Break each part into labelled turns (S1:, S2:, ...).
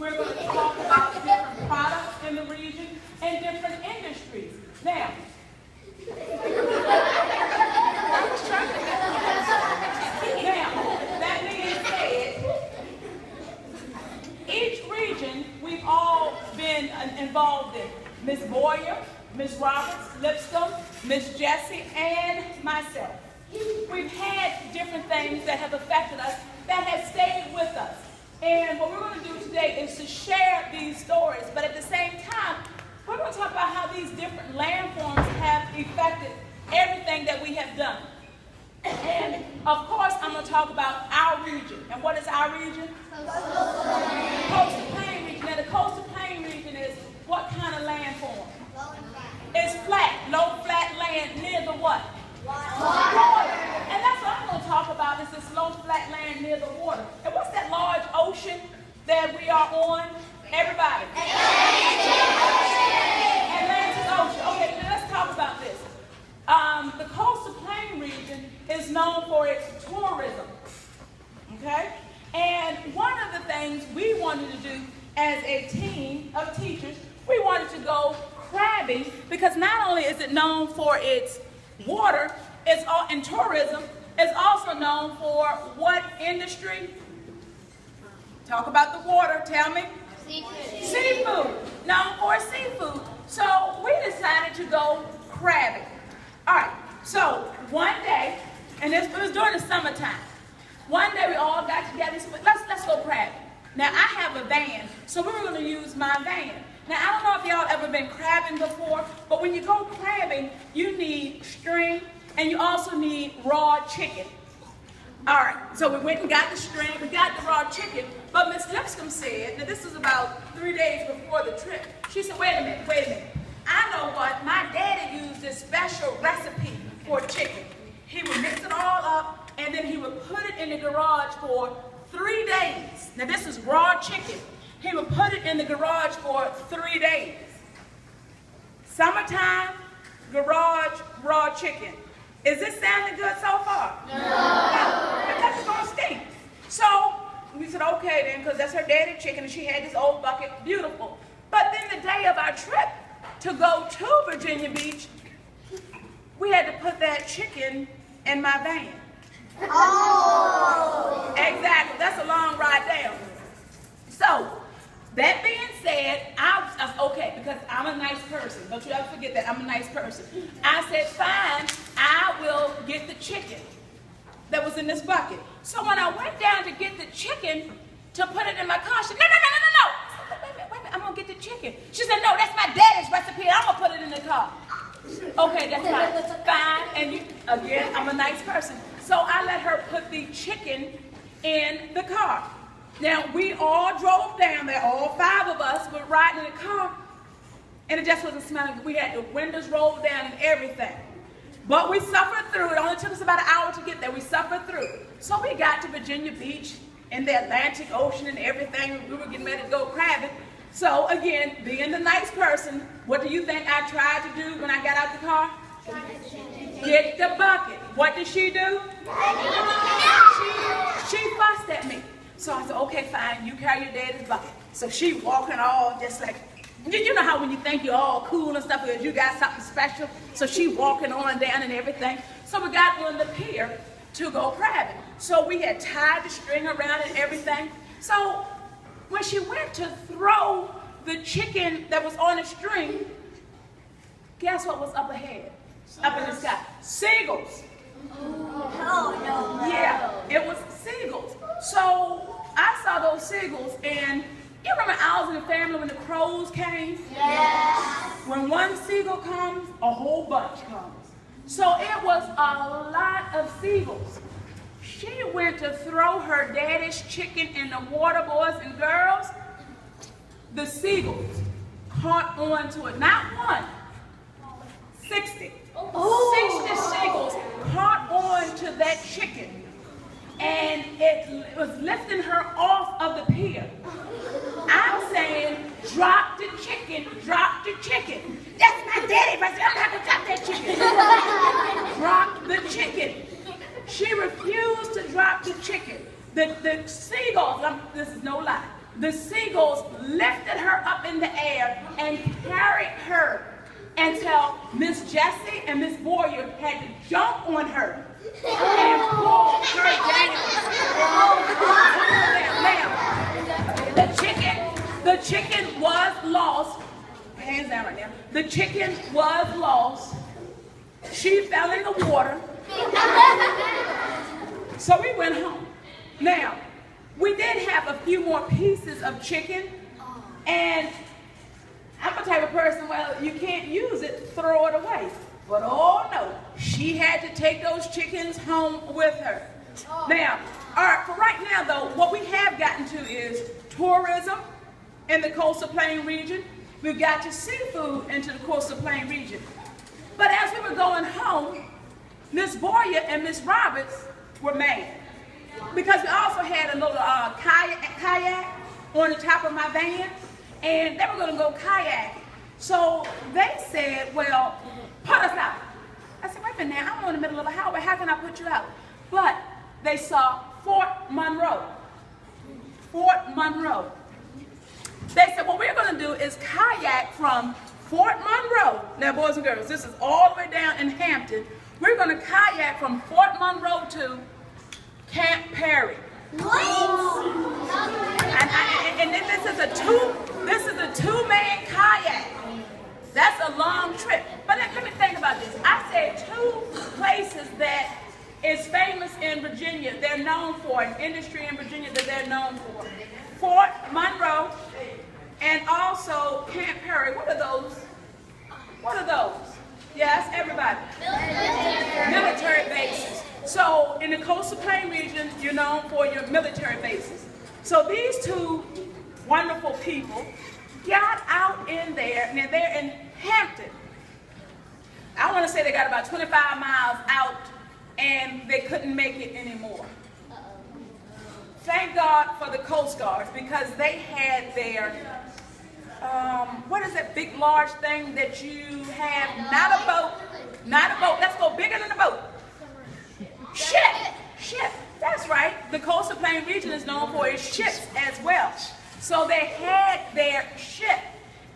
S1: We're going to talk about different products in the region and different industries. Now, that being said, each region we've all been involved in. Ms. Boyer, Ms. Roberts, Lipscomb, Ms. Jessie, and myself. We've had different things that have affected us, that have stayed with us. And what we're going to do today is to share these stories, but at the same time, we're going to talk about how these different landforms have affected everything that we have done. And of course, I'm going to talk about our region. And what is our region? Coastal Plain region. And the Coastal Plain region is what kind of landform? It's flat, low flat land near the what? Water. And that's what I'm going to talk about, is this low flat land near the water. And what's that large ocean that we are on? Everybody. Atlantic Ocean. Okay, now let's talk about this. The Coastal Plain region is known for its tourism. Okay? And one of the things we wanted to do as a team of teachers, we wanted to go crabbing, because not only is it known for its water, it's all in tourism, it's also known for what industry? Talk about the water, tell me. Seafood. Seafood. Known for seafood. So we decided to go crabbing. All right, so one day, and it was during the summertime, one day we all got together and said, let's go crabbing. Now I have a van, so we were going to use my van. Now I don't know if y'all ever been crabbing before, but when you go crabbing, you need string and you also need raw chicken. All right, so we went and got the string, we got the raw chicken, but Miss Lipscomb said, that this was about 3 days before the trip, she said, wait a minute. I know what, my daddy used this special recipe for chicken. He would mix it all up, and then he would put it in the garage for 3 days. Now this is raw chicken. He would put it in the garage for 3 days. Summertime, garage, raw chicken. Is this sounding good so far? No. Because it's going to stink. So we said, okay then, because that's her daddy chicken, and she had this old bucket, beautiful. But then the day of our trip to go to Virginia Beach, we had to put that chicken in my van. Oh! Exactly, that's a long ride down. So, that being said, I was okay, because I'm a nice person. Don't you ever forget that, I'm a nice person. I said, fine, I will get the chicken that was in this bucket. So when I went down to get the chicken to put it in my car, she said, no. I said, wait a minute, I'm going to get the chicken. She said, no, that's my daddy's recipe, and I'm going to put it in the car. Okay, that's fine. And you, again, I'm a nice person. So I let her put the chicken in the car. Now, we all drove down there, all 5 of us were riding in the car, and it just wasn't smelling good. We had the windows rolled down and everything. But we suffered through. It only took us about an hour to get there. We suffered through. So we got to Virginia Beach in the Atlantic Ocean and everything. We were getting ready to go crabbing. So again, being the nice person, what do you think I tried to do when I got out the car? Get the bucket. What did she do? She fussed at me. So I said, okay, fine, you carry your daddy's bucket. So she walking all just like, you know how when you think you're all cool and stuff because you got something special? So she walking on down and everything. So we got on the pier to go crabbing. So we had tied the string around and everything. So when she went to throw the chicken that was on the string, guess what was up ahead? Up in the sky? Seagulls.
S2: Oh, no.
S1: Yeah, it was seagulls. So I saw those seagulls, and you remember Owls in the Family when the crows came?
S2: Yes.
S1: When one seagull comes, a whole bunch comes. So it was a lot of seagulls. She went to throw her daddy's chicken in the water, boys and girls. The seagulls caught on to it. Not one, 60. 60 seagulls caught on to that chicken. And it was lifting her off of the pier. I'm saying, drop the chicken, drop the chicken. That's my daddy, but I'm not gonna drop that chicken. Drop the chicken. She refused to drop the chicken. The seagulls, this is no lie, the seagulls lifted her up in the air and carried her until Miss Jessie and Miss Boyer had to jump on her and pull her down. Now, the chicken was lost. Hands down right now. The chicken was lost. She fell in the water. So we went home. Now, we did have a few more pieces of chicken, and I'm the type of person, well, you can't use it, throw it away. But oh no, she had to take those chickens home with her. Now, all right, for right now though, what we have gotten to is tourism in the Coastal Plain region. We've got to seafood into the Coastal Plain region. But as we were going home, Miss Boyer and Miss Roberts were mad. Because we also had a little kayak on the top of my van, and they were going to go kayaking. So they said, well, put us out. I said, wait a minute now, I'm in the middle of the highway, how can I put you out? But they saw Fort Monroe. Fort Monroe. They said, what we're going to do is kayak from Fort Monroe. Now, boys and girls, this is all the way down in Hampton. We're going to kayak from Fort Monroe to Camp Perry. And then this is a two-man kayak. That's a long trip. But let me think about this. I said two places that is famous in Virginia. They're known for an industry in Virginia that they're known for. Fort Monroe and also Camp Perry. What are those? What are those? Yes, everybody. Military bases. So in the Coastal Plain region, you're known for your military bases. So these two wonderful people got out in there, and they're in Hampton. I want to say they got about 25 miles out, and they couldn't make it anymore. Thank God for the Coast Guards, because they had their, what is that big large thing that you have? Not a boat, let's go bigger than a boat. Ship, that's right. The Coastal Plain region is known for its ships as well. So they had their ship,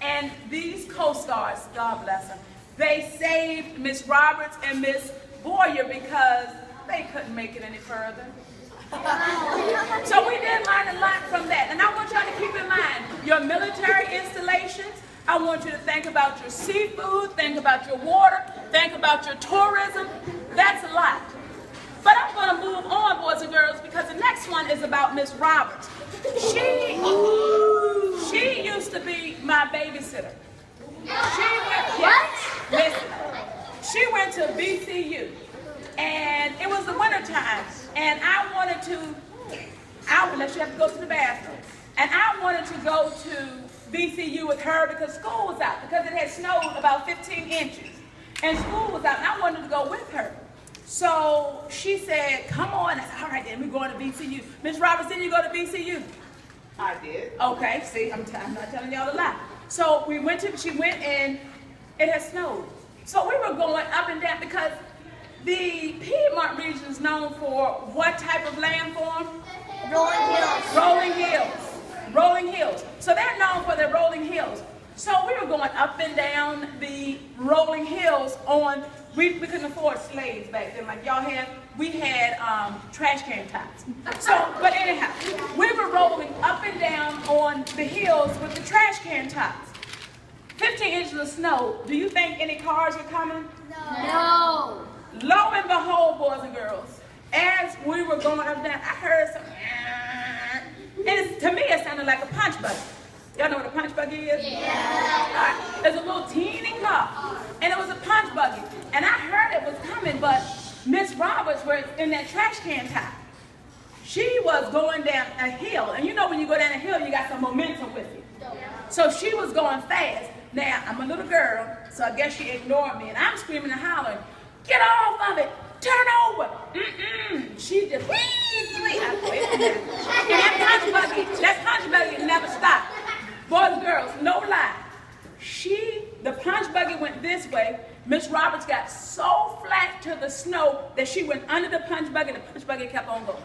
S1: and these Coast Guards, God bless them, they saved Miss Roberts and Miss Boyer because they couldn't make it any further. So we did learn a lot from that. And I want y'all to keep in mind your military installations. I want you to think about your seafood, think about your water, think about your tourism. That's a lot. But I'm going to move on, boys and girls, because the next one is about Miss Roberts. She used to be my babysitter. She went to VCU, and it was the winter time, and I wanted to, unless you have to go to the bathroom, and I wanted to go to VCU with her because school was out, because it had snowed about 15 inches, and school was out, and I wanted to go with her. So she said, come on. I said, all right, then we're going to VCU. Miss Roberts, didn't you go to VCU?
S3: I did.
S1: Okay, see, I'm not telling y'all a lie. So she went and it had snowed. So we were going up and down because the Piedmont region is known for what type of landform?
S2: Rolling hills.
S1: Rolling hills. Rolling hills. So they're known for their rolling hills. So we were going up and down the rolling hills on, we couldn't afford sleighs back then like y'all had. We had trash can tops. So, but anyhow, we were rolling up and down on the hills with the trash can tops. 15 inches of snow. Do you think any cars were coming?
S2: No.
S1: Lo and behold, boys and girls, as we were going up and down, I heard some, and to me it sounded like a punch buggy. Y'all know what a punch buggy is? Yeah. There's a little teeny car, and it was a punch buggy. And I heard it was coming, but Miss Roberts was in that trash can top. She was going down a hill, and you know when you go down a hill, you got some momentum with you. So she was going fast. Now, I'm a little girl, so I guess she ignored me, and I'm screaming and hollering, get off of it, turn over. She just, and that punch buggy never stopped. Boys and girls, no lie. The punch buggy went this way. Miss Roberts got so flat to the snow that she went under the punch buggy, and the punch buggy kept on going.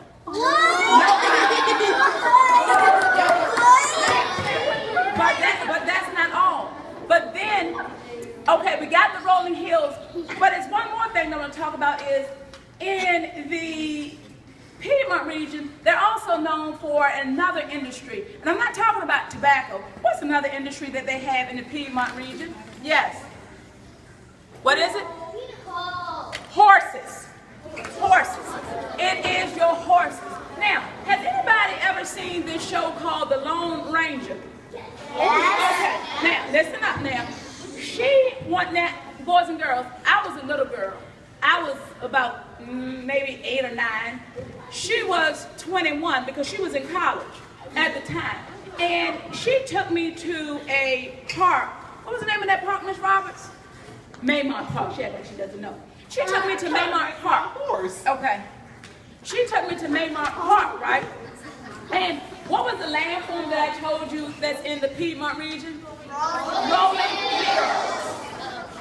S1: region, they're also known for another industry. And I'm not talking about tobacco. What's another industry that they have in the Piedmont region? Yes. What is it? Horses. Horses. It is your horses. Now, has anybody ever seen this show called The Lone Ranger? Okay. Now, listen up now. Boys and girls, I was a little girl. I was about maybe 8 or 9. She was 21 because she was in college at the time. And she took me to a park. What was the name of that park, Miss Roberts? Maymont Park. She doesn't know. She took me to Maymont Park. Okay. She took me to Maymont Park, right? And what was the landform that I told you that's in the Piedmont region? Rolling hills.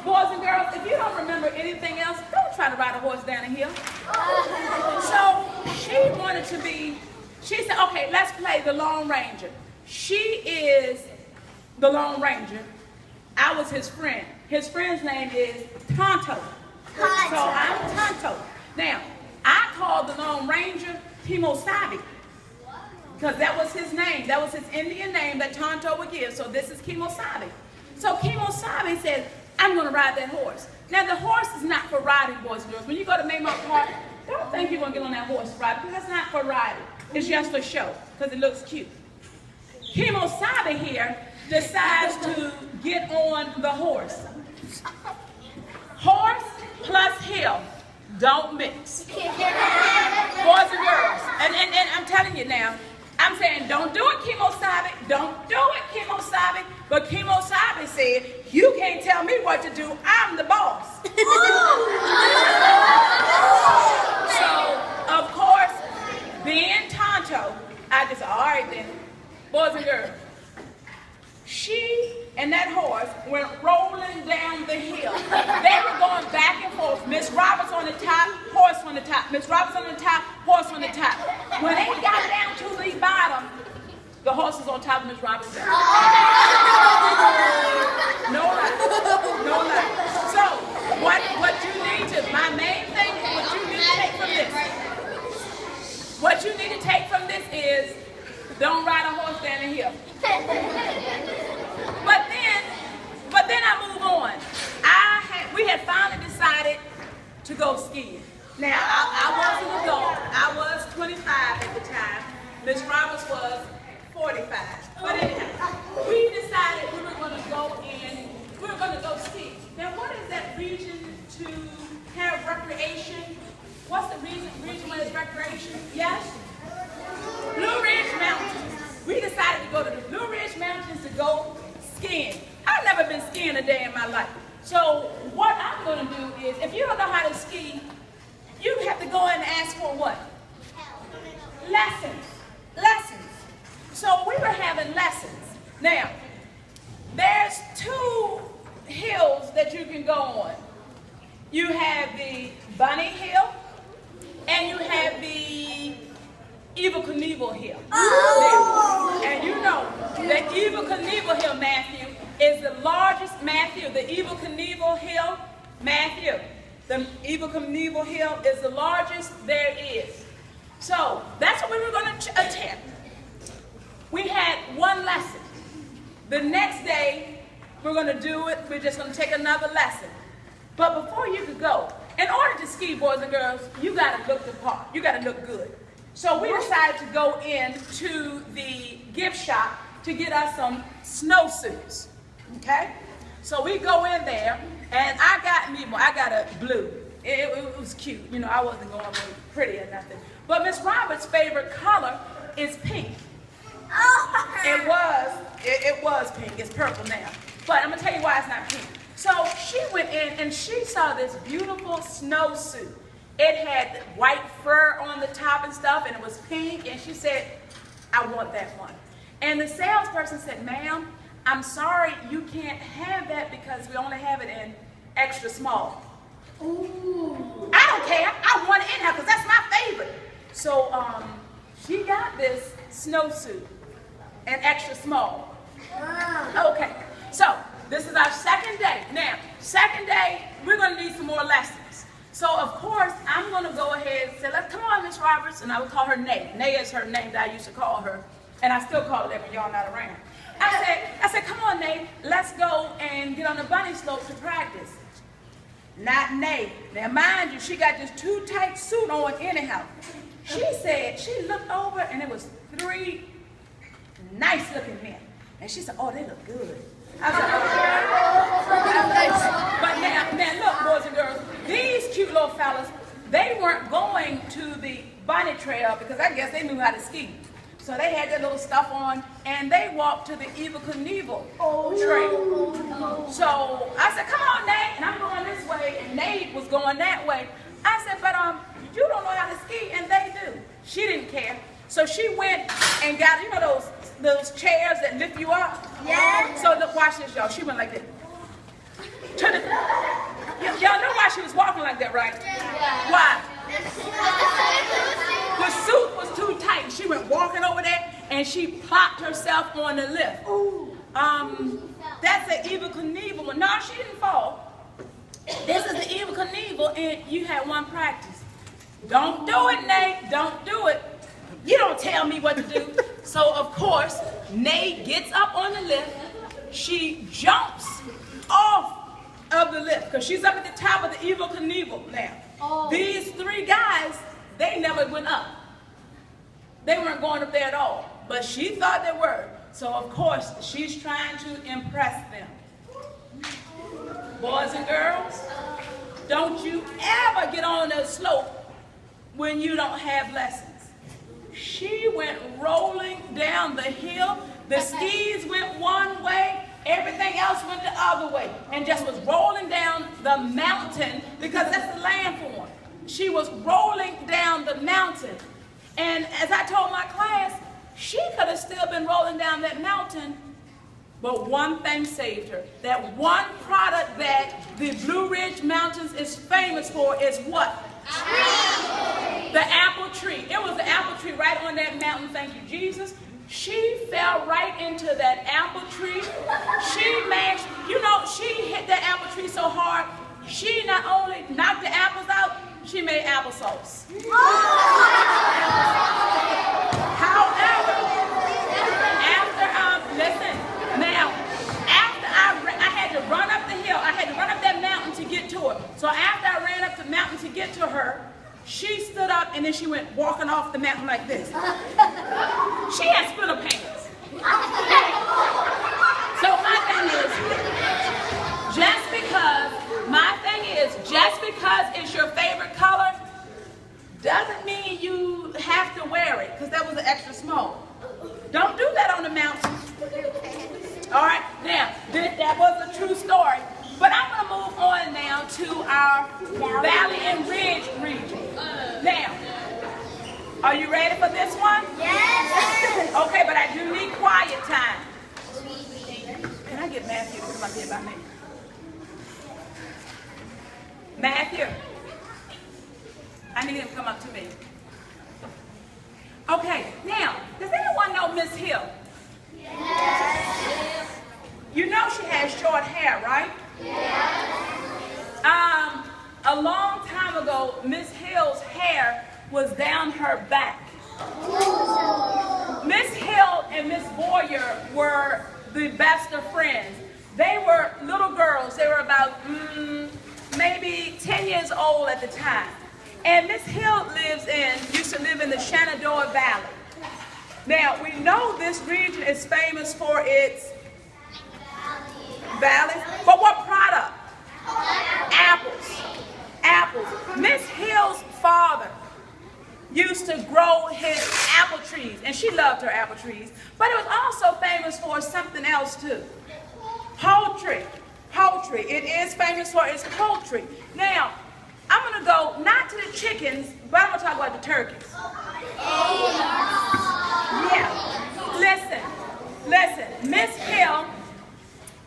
S1: Boys and girls, if you don't remember anything else, don't try to ride a horse down a hill. So she said, okay, let's play the Lone Ranger. She is the Lone Ranger. I was his friend. His friend's name is Tonto. So I'm Tonto. Now, I called the Lone Ranger Kemosabe because that was his name. That was his Indian name that Tonto would give. So this is Kemosabe. So Kemosabe said, I'm going to ride that horse. Now, the horse is not for riding, boys and girls. When you go to Maymont Park, don't think you're going to get on that horse to ride, because that's not for riding. It's just for show, because it looks cute. Kemosabe here decides to get on the horse. Horse plus hill don't mix. Boys and girls. And I'm telling you now, I'm saying don't do it, Kemosabe. Don't do it, Kemosabe. But Kemosabe said, you can't tell me what to do. I'm the boss. So, of course, being Tonto, I just, all right then, boys and girls. She and that horse went rolling down the hill. They were going back and forth. Miss Roberts on the top, horse on the top. Miss Roberts on the top, horse on the top. When they got down to the bottom, the horse was on top of Miss Roberts. No lie. No lie. So, what you need to, my main thing, what you need to take from this, what you need to take from this is, don't ride a horse down the hill. But then I move on. We had finally decided to go skiing. Now, I was an adult. I was 25 at the time. Miss Roberts was 45. But anyhow, we decided we were going to go ski. Now, what is that region to have recreation? What's the region where there's recreation? Yes? Blue Ridge Mountains. We decided to go to the Blue Ridge Mountains to go skiing. I've never been skiing a day in my life. So what I'm going to do is, if you don't know how to ski, you have to go in and ask for what? Lessons. Lessons. So we were having lessons. Now, there's 2 hills that you can go on. You have the Bunny Hill, and you have the Evel Knievel Hill. Oh. And you know that Evel Knievel Hill, Matthew, is the largest, the Evel Knievel Hill, the Evel Knievel Hill is the largest there is. So that's what we were going to attempt. We had 1 lesson. The next day, we're going to do it. We're just going to take another lesson. But before you could go, in order to ski, boys and girls, you got to look the part. You got to look good. So we decided to go into the gift shop to get us some snowsuits. Okay? So we go in there, and I got a blue. It was cute. You know, I wasn't going really pretty or nothing. But Miss Roberts' favorite color is pink. It was pink. It's purple now. But I'm going to tell you why it's not pink. So she went in, and she saw this beautiful snowsuit. It had white fur on the top and stuff, and it was pink, and she said, I want that one. And the salesperson said, ma'am, I'm sorry, you can't have that because we only have it in extra small. Ooh. I don't care. I want it in there because that's my favorite. So she got this snowsuit in extra small. Okay, so this is our second day. Now, second day, we're going to need some more lessons. So of course, I'm going to go ahead and say, let's come on, Miss Roberts. And I would call her Nay. Nay is her name that I used to call her. And I still call her that when y'all not around. I said, come on, Nay, let's go and get on the bunny slope to practice. Not Nay. Now, mind you, she got this too tight suit on anyhow. She said, she looked over and it was 3 nice looking men. And she said, oh, they look good. I was like, okay. But now look, boys and girls, these cute little fellas, they weren't going to the bunny trail because I guess they knew how to ski. So they had their little stuff on and they walked to the Evel Knievel trail. So I said, come on, Nate, and I'm going this way, and Nate was going that way. I said, but you don't know how to ski, and they do. She didn't care. So she went and got, you know, those chairs that lift you up? Yeah. So look, watch this, y'all. She went like this. Y'all know why she was walking like that, right? Yeah. Why? The suit was too tight. She went walking over there and she plopped herself on the lift. That's the Evel Knievel. No, she didn't fall. This is the Evel Knievel, and you had one practice. Don't do it, Nate. Don't do it. You don't tell me what to do. So, of course, Nate gets up on the lift. She jumps off of the lift because she's up at the top of the Evel Knievel now. Oh. These 3 guys, they never went up. They weren't going up there at all. But she thought they were. So, of course, she's trying to impress them. Boys and girls, don't you ever get on a slope when you don't have lessons. She went rolling down the hill. The skis went one way. Everything else went the other way. And just was rolling down the mountain because that's the landform. She was rolling down the mountain. And as I told my class, she could have still been rolling down that mountain, but one thing saved her. That one product that the Blue Ridge Mountains is famous for is what? Tree. The apple tree. It was the apple tree right on that mountain, thank you, Jesus. She fell right into that apple tree. She hit that apple tree so hard, she not only knocked the apples out, she made applesauce. However, I had to run up the hill. I had to run up that mountain to get to her. So after I ran up the mountain to get to her, she stood up and then she went walking off the mountain like this. She had splinter pants. So my thing is, just because it's your favorite color, doesn't mean you have to wear it, because that was an extra small. Don't do that on the mountain. All right, now, that was a true story. But I'm going to move on now to our Valley and Ridge region. Now, are you ready for this one? Yes. Okay, but I do need quiet time. Can I get Matthew to come up here by me? Matthew, I need him to come up to me. Okay, now, does anyone know Miss Hill? Yes. You know she has short hair, right? Yes. A long time ago, Miss Hill's hair was down her back. Miss Hill and Miss Boyer were the best of friends. They were little girls. They were about maybe 10 years old at the time. And Miss Hill used to live in the Shenandoah Valley. Now, we know this region is famous for its valleys, but what product? Apples. Apples. Miss Hill's father used to grow his apple trees, and she loved her apple trees, but it was also famous for something else too. Poultry. Poultry. It is famous for its poultry. Now, I'm going to go not to the chickens, but I'm going to talk about the turkeys. Yeah. Listen. Miss Hill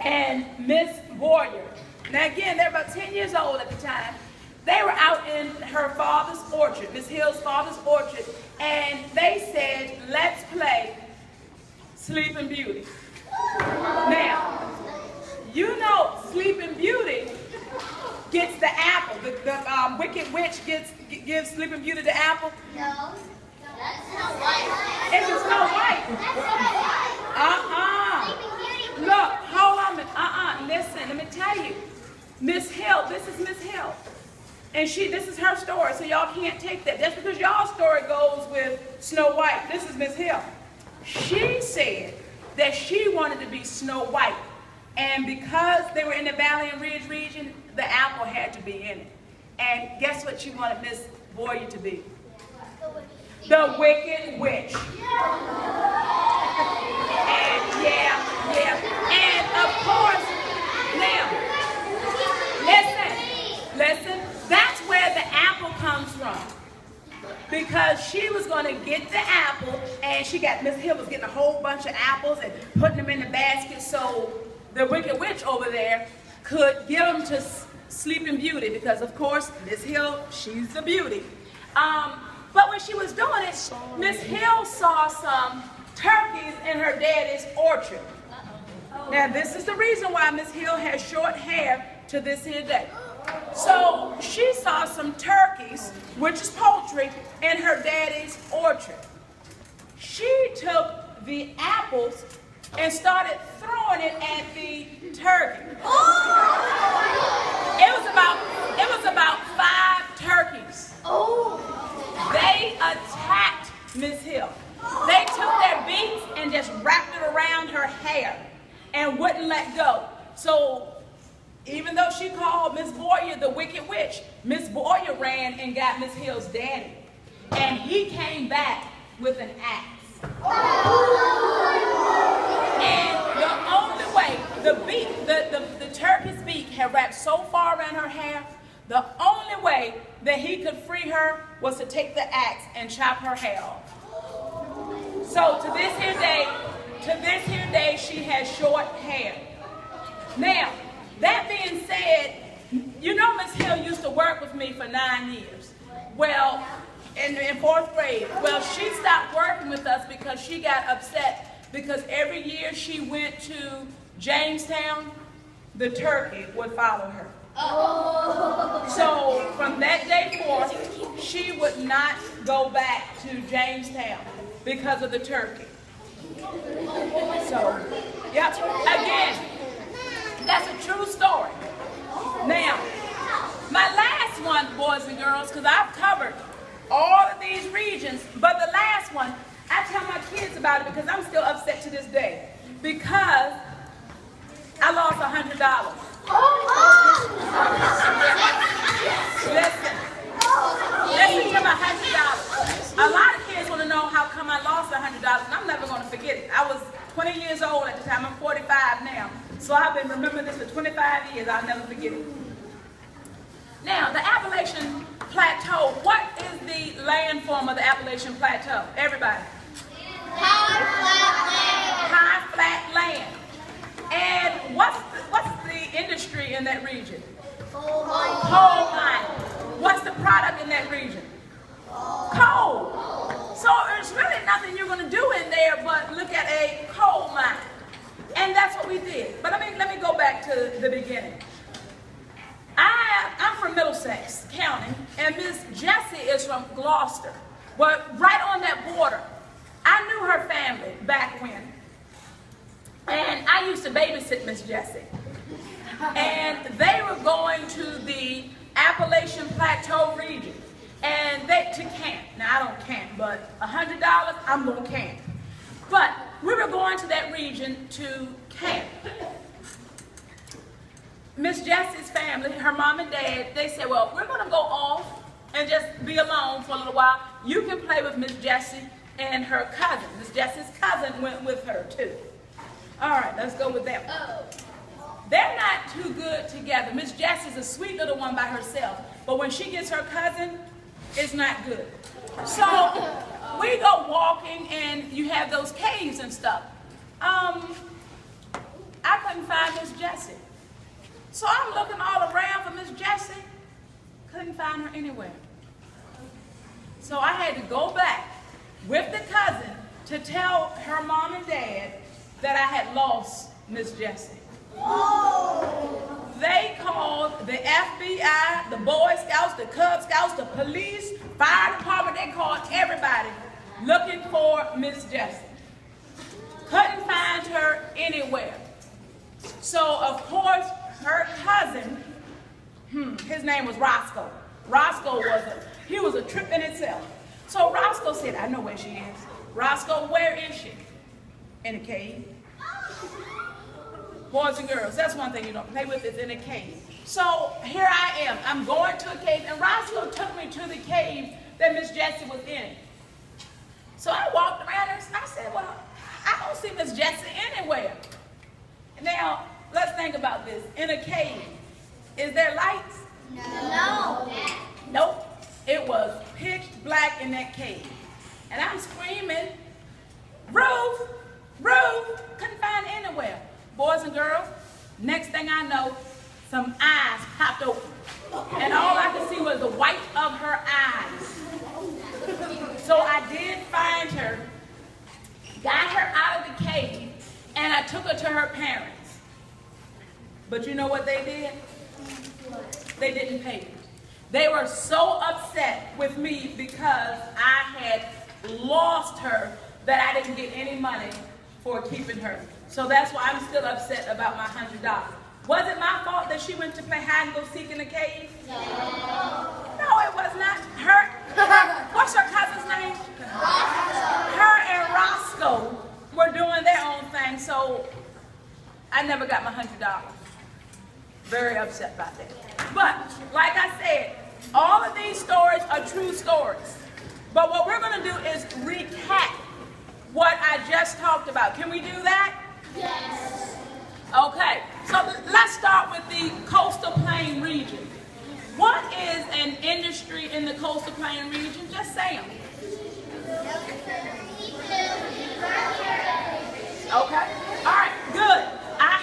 S1: and Miss Boyer. Now again, they're about 10 years old at the time. They were out in her father's orchard, Miss Hill's father's orchard, and they said, let's play Sleeping Beauty. Now, you know Sleeping Beauty gets the apple, the Wicked Witch gives Sleeping Beauty the apple?
S2: No. That's Snow White.
S1: It's a Snow White. Look, hold on. Listen, let me tell you. Miss Hill, this is Miss Hill. And this is her story, so y'all can't take that. Just because y'all's story goes with Snow White, this is Miss Hill. She said that she wanted to be Snow White. And because they were in the Valley and Ridge region, the apple had to be in it. And guess what she wanted Miss Boyer to be? The Wicked Witch. And And of course, now, listen, that's where the apple comes from. Because she was going to get the apple, and Miss Hill was getting a whole bunch of apples and putting them in the basket so the Wicked Witch over there could give them to Sleeping Beauty, because of course Miss Hill, she's the beauty. But when she was doing it, Miss Hill saw some turkeys in her daddy's orchard. Now this is the reason why Miss Hill has short hair to this here day. So she saw some turkeys, which is poultry, in her daddy's orchard. She took the apples and started throwing it at the turkey. It was about 5 turkeys. They attacked Miss Hill. They took their beaks and just wrapped it around her hair and wouldn't let go. So even though she called Miss Boyer the Wicked Witch, Miss Boyer ran and got Miss Hill's daddy. And he came back with an axe. And the only way, the turkey's beak had wrapped so far around her hair, the only way that he could free her was to take the axe and chop her hair off. So to this here day, she has short hair. Now, that being said, you know Miss Hill used to work with me for 9 years. Well, in 4th grade. Well, she stopped working with us because she got upset because every year she went to Jamestown, the turkey would follow her. So from that day forth, she would not go back to Jamestown because of the turkey. So, yep, again, that's a true story. Now, my last one, boys and girls, because I've covered all of these regions, but the last one, I tell my kids about it because I'm still upset to this day. Because I lost $100. Listen to my $100. A lot of kids want to know how come I lost $100, and I'm never going to forget it. I was 20 years old at the time. I'm 45 now. So I've been remembering this for 25 years. I'll never forget it. Now, the Appalachian Plateau, what is the land form of the Appalachian Plateau? Everybody.
S2: High
S1: High flat land. And what's the industry in that region?
S2: Coal
S1: mining. What's the product in that region? Coal. So there's really nothing you're going to do in there but look at a coal mine. And that's what we did. But let me go back to the beginning. I'm from Middlesex County, and Miss Jessie is from Gloucester. Well, right on that border. I knew her family back when. And I used to babysit Miss Jessie. And they were going to the Appalachian Plateau region. And to camp. Now, I don't camp, but $100, I'm going to camp. But we were going to that region to camp. Miss Jessie's family, her mom and dad, they said, well, we're going to go off and just be alone for a little while. You can play with Miss Jessie and her cousin. Miss Jessie's cousin went with her, too. All right, let's go with them. They're not too good together. Miss Jessie's a sweet little one by herself. But when she gets her cousin, it's not good. So we go walking, and you have those caves and stuff. I couldn't find Miss Jessie. So I'm looking all around for Miss Jessie. Couldn't find her anywhere. So I had to go back with the cousin to tell her mom and dad that I had lost Miss Jessie. they called the FBI, the Boy Scouts, the Cub Scouts, the police, fire department. They called everybody looking for Miss Jessie. Couldn't find her anywhere. So, of course, her cousin, his name was Roscoe. Roscoe was a trip in itself. So Roscoe said, I know where she is. Roscoe, where is she? In a cave. Boys and girls, that's one thing you don't play with, is in a cave. So here I am. I'm going to a cave, and Roscoe took me to the cave that Miss Jessie was in. So I walked around and I said, well, I don't see Miss Jessie anywhere. Now, let's think about this. In a cave, is there lights?
S2: No.
S1: Nope. It was pitch black in that cave. And I'm screaming, Ruth, Ruth, couldn't find anywhere. Boys and girls, next thing I know, some eyes popped open. And all I could see was the white of her eyes. So I did find her, got her out of the cave, and I took her to her parents. But you know what they did? They didn't pay me. They were so upset with me because I had lost her that I didn't get any money for keeping her. So that's why I'm still upset about my $100. Was it my fault that she went to play hide and go seek in the cave?
S2: No.
S1: No, it was not. What's her cousin's name? Her and Roscoe were doing their own thing, so I never got my $100. Very upset about that. But, like I said, all of these stories are true stories. But what we're going to do is recap what I just talked about. Can we do that?
S2: Yes.
S1: Okay, so let's start with the coastal plain region. What is an industry in the coastal plain region? Just say them. Okay, all right, good. I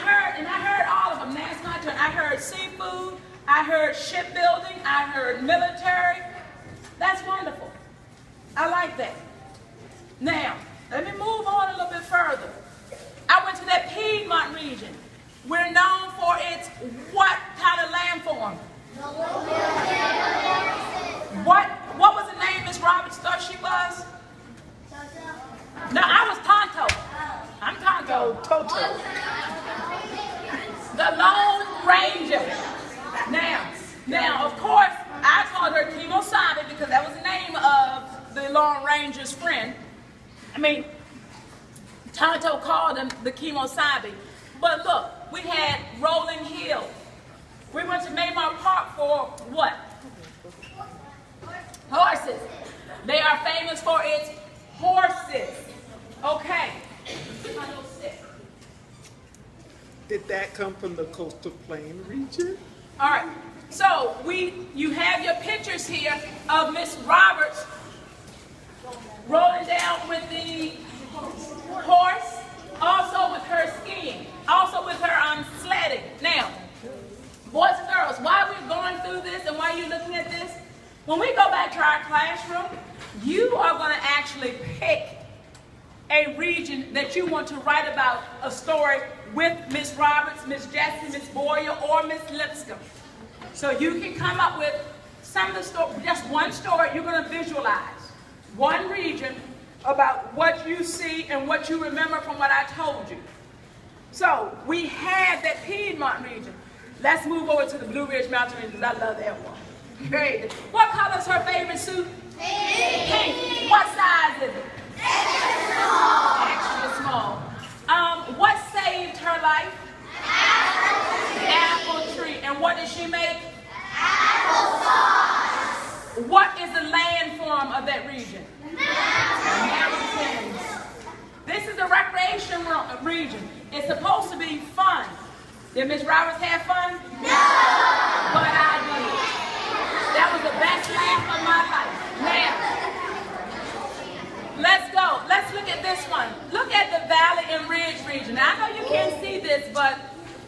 S1: heard all of them. Now it's my turn. I heard seafood, I heard shipbuilding, I heard military. That's wonderful. I like that. Now, let me move on a little bit further. I went to that Piedmont region. We're known for its what kind of landform? What was the name Miss Roberts thought she was? No, I was Tonto. I'm Tonto. Toto. The Lone Ranger. Now, of course, I called her Kemo-Sabe because that was the name of the Lone Ranger's friend. Tonto called him the Kemo-Sabe. But look, we had rolling hills. We went to Maymar Park for what? Horses. They are famous for its horses. Okay.
S3: Did that come from the coastal plain region?
S1: All right. So you have your pictures here of Miss Roberts rolling down with the horse, also with her skiing, also with her sledding. Now, boys and girls, while we're going through this and while you're looking at this, when we go back to our classroom, you are going to actually pick a region that you want to write about a story with Miss Roberts, Miss Jessie, Miss Boyer, or Miss Lipscomb. So you can come up with some of the story, just one story you're going to visualize. One region about what you see and what you remember from what I told you. So we had that Piedmont region. Let's move over to the Blue Ridge Mountain region because I love that one. Great. What color is her favorite suit? Pink. What size is it? Extra small. What saved her life? Apple tree. And what did she make? Applesauce. What is the landform of that region? Mountains. This is a recreation region. It's supposed to be fun. Did Miss Roberts have fun? No. But I did. That was the best laugh of my life. Now, let's go. Let's look at this one. Look at the Valley and Ridge region. Now, I know you can't see this, but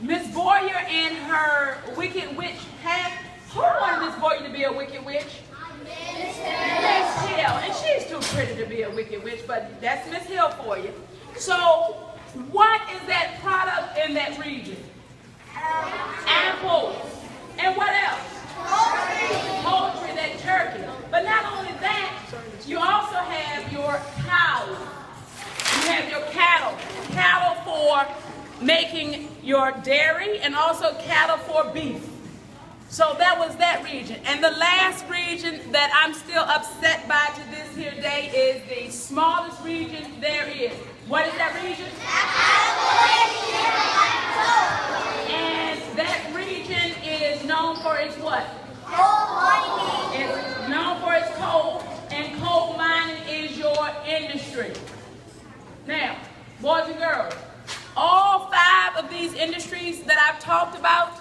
S1: Miss Boyer and her Wicked Witch had, who wanted Miss Boyer to be a Wicked Witch? Miss Hill. And she's too pretty to be a Wicked Witch, but that's Miss Hill for you. So, what is that product in that region? Apple. for making your dairy and also cattle for beef. So that was that region. And the last region that I'm still upset by to this here day is the smallest region there is. What is that region? And that region is known for its what? It's known for its coal, and coal mining is your industry. Now, boys and girls, all 5 of these industries that I've talked about,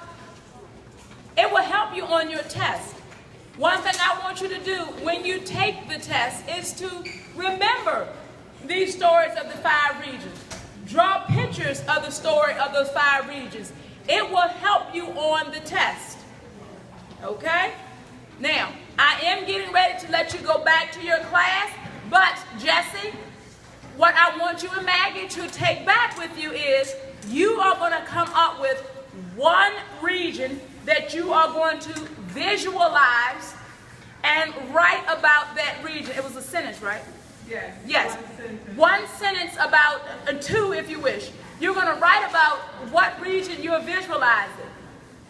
S1: it will help you on your test. One thing I want you to do when you take the test is to remember these stories of the 5 regions. Draw pictures of the story of those 5 regions. It will help you on the test. Okay? Now, I am getting ready to let you go back to your class, but Jesse, what I want you and Maggie to take back with you is you are going to come up with one region that you are going to visualize and write about that region. It was a sentence, right?
S3: Yes.
S1: Yes. One sentence about, 2 if you wish. You're going to write about what region you're visualizing.